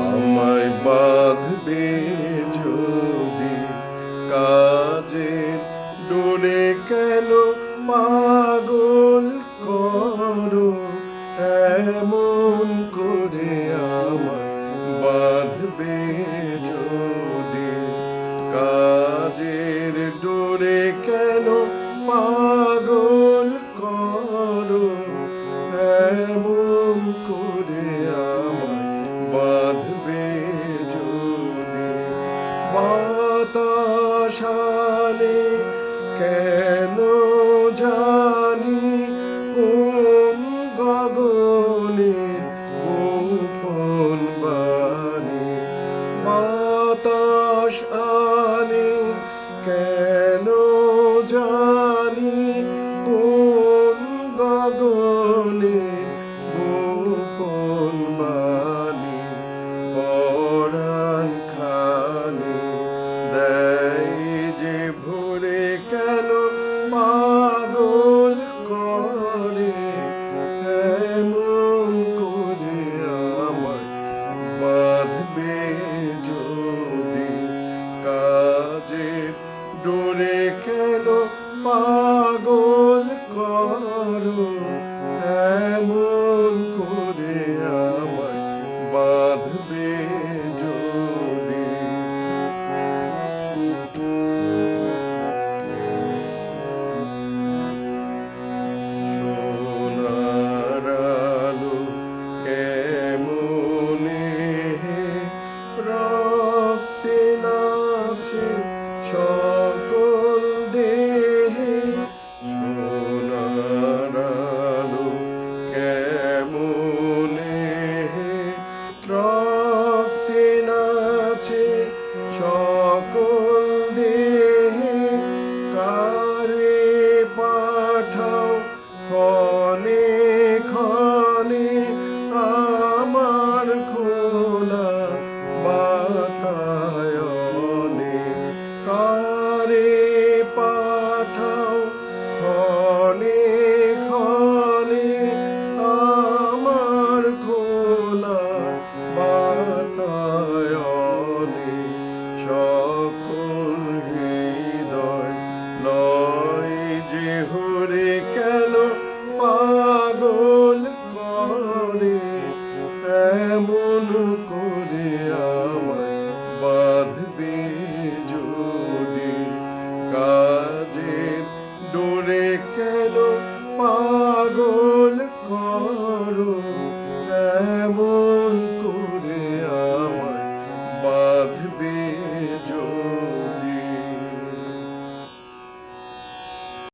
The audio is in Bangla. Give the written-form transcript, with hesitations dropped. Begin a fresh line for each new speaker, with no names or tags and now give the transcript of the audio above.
আমায় বাঁধবে যদি কাজের ডোরে, কেন পাগল করো এমন করে? আমায় বাঁধবে যদি কাজের ডোরে, কেন পাগল করো এমন করে? আমায় বাঁধবে যদি বাতাস আনে কেন জানি কোন গগনের গোপন বাণী। বাতাস আনে কেন জানি কোন গগনের গোপন বাণী। পরাণ খানি দেয় যে ভরে, কেন পাগল করে এমন করে? আমায় বাঁধবে যদি কাজের ডোরে, কেন পাগল করো এমন করে? আমায় বাঁধবে যদি। সোনার আলো কেমনে রক্তে নাচে সকল দেহে। সোনার আলো কেমনে রক্তে নাচে সকল দেহে। কারে পাঠাও ক্ষণে ক্ষণে আমার খোলা বাতায়নে। কারে পাঠাও ক্ষণে ক্ষণে আমার খোলা বাতায়নে। সকল হৃদয় নয় যে হরে, কেন পাগল করে এমন করে? আমায় বাঁধবে যদি কাজের ডোরে, কেন পাগল করো